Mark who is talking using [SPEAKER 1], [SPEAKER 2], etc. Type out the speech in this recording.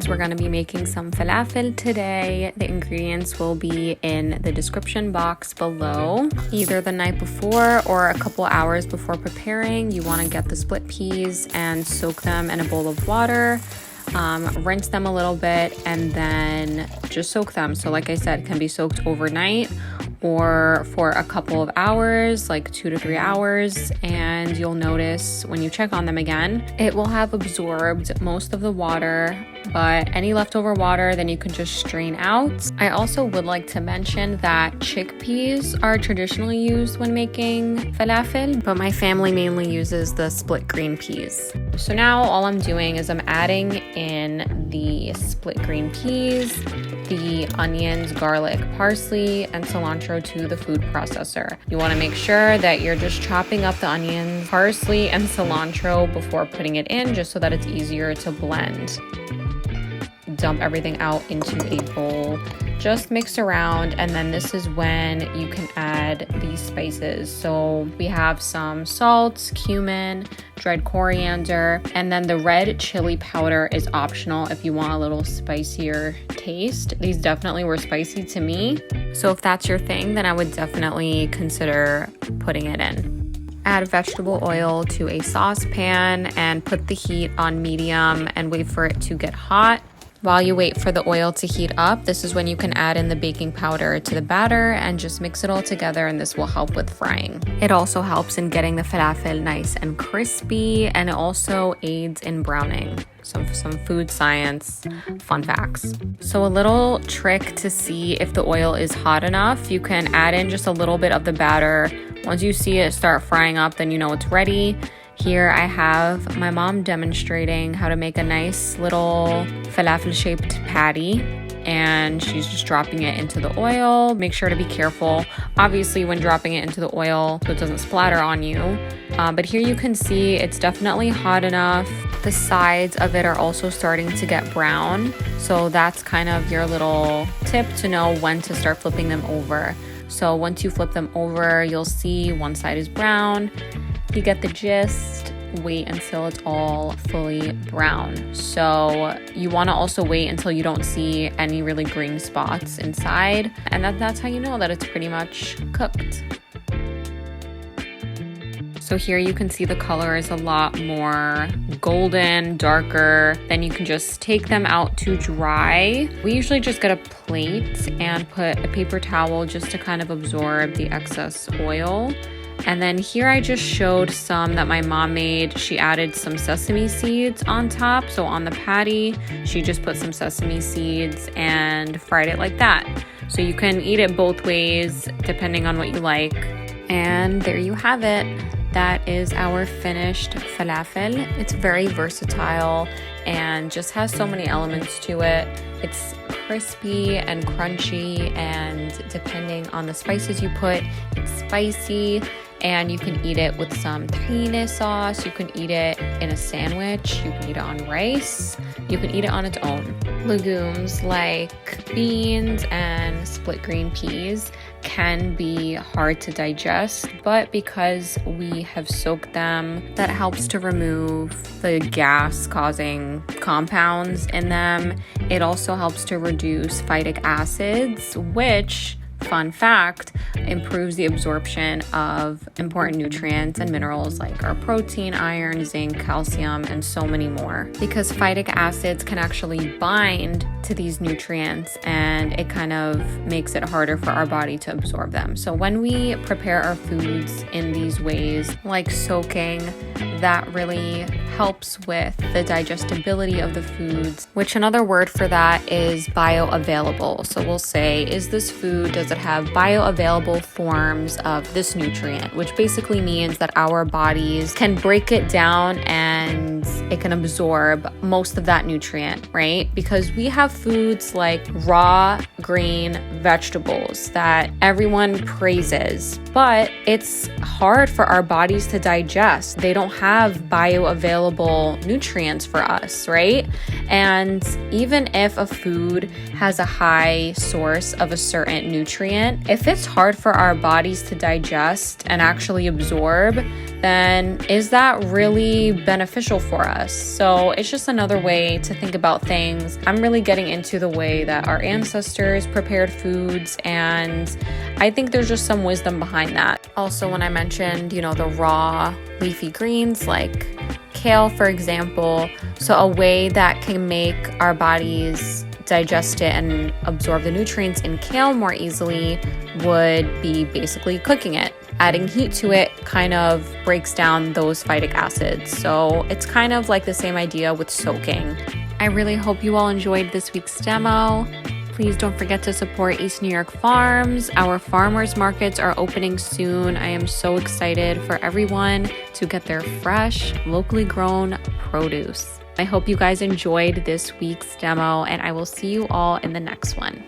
[SPEAKER 1] We're going to be making some falafel today. The ingredients will be in the description box below. Either the night before or a couple hours before preparing, you want to get the split peas and soak them in a bowl of water. Rinse them a little bit and then just soak them. So like I said, can be soaked overnight or for a couple of hours, like 2 to 3 hours, and you'll notice when you check on them again, it will have absorbed most of the water, but any leftover water then you can just strain out. I also would like to mention that chickpeas are traditionally used when making falafel, but my family mainly uses the split green peas. So now all I'm doing is I'm adding in the split green peas, the onions, garlic, parsley, and cilantro to the food processor. You want to make sure that you're just chopping up the onions, parsley, and cilantro before putting it in, just so that it's easier to blend. Dump everything out into a bowl. Just mix around, and then this is when you can add these spices. So we have some salt, cumin, dried coriander, and then the red chili powder is optional if you want a little spicier taste. These definitely were spicy to me. So if that's your thing, then I would definitely consider putting it in. Add vegetable oil to a saucepan and put the heat on medium and wait for it to get hot. While you wait for the oil to heat up, this is when you can add in the baking powder to the batter and just mix it all together, and this will help with frying. It also helps in getting the falafel nice and crispy, and it also aids in browning. Some food science fun facts. So a little trick to see if the oil is hot enough, you can add in just a little bit of the batter. Once you see it start frying up, then you know it's ready. Here I have my mom demonstrating how to make a nice little falafel-shaped patty, and she's just dropping it into the oil. Make sure to be careful, obviously, when dropping it into the oil so it doesn't splatter on you. But here you can see it's definitely hot enough. The sides of it are also starting to get brown, so that's kind of your little tip to know when to start flipping them over. So once you flip them over, you'll see one side is brown. You get the gist. Wait until it's all fully brown. So you want to also wait until you don't see any really green spots inside, and that's how you know that it's pretty much cooked. So here you can see the color is a lot more golden, darker. Then you can just take them out to dry. We usually just get a plate and put a paper towel just to kind of absorb the excess oil. And then here I just showed some that my mom made. She added some sesame seeds on top. So on the patty, she just put some sesame seeds and fried it like that. So you can eat it both ways depending on what you like. And there you have it. That is our finished falafel. It's very versatile and just has so many elements to it. It's crispy and crunchy, and depending on the spices you put, it's spicy. And you can eat it with some tahini sauce. You can eat it in a sandwich. You can eat it on rice. You can eat it on its own. Legumes like beans and split green peas can be hard to digest, but because we have soaked them, that helps to remove the gas-causing compounds in them. It also helps to reduce phytic acids, which, fun fact, improves the absorption of important nutrients and minerals like our protein, iron, zinc, calcium, and so many more. Because phytic acids can actually bind to these nutrients, and it kind of makes it harder for our body to absorb them. So when we prepare our foods in these ways, like soaking, that really helps with the digestibility of the foods, which another word for that is bioavailable. So we'll say, is this food, does it have bioavailable forms of this nutrient, which basically means that our bodies can break it down and it can absorb most of that nutrient, right? Because we have foods like raw green vegetables that everyone praises, but it's hard for our bodies to digest. They don't have bioavailable nutrients for us, right? And even if a food has a high source of a certain nutrient, if it's hard for our bodies to digest and actually absorb, then is that really beneficial for us? So it's just another way to think about things. I'm really getting into the way that our ancestors prepared foods, and I think there's just some wisdom behind that. Also, when I mentioned, the raw leafy greens like kale, for example, so a way that can make our bodies digest it and absorb the nutrients in kale more easily would be basically cooking it. Adding heat to it kind of breaks down those phytic acids. So it's kind of like the same idea with soaking. I really hope you all enjoyed this week's demo. Please don't forget to support East New York farms. Our farmers markets are opening soon. I am so excited for everyone to get their fresh, locally grown produce. I hope you guys enjoyed this week's demo, and I will see you all in the next one.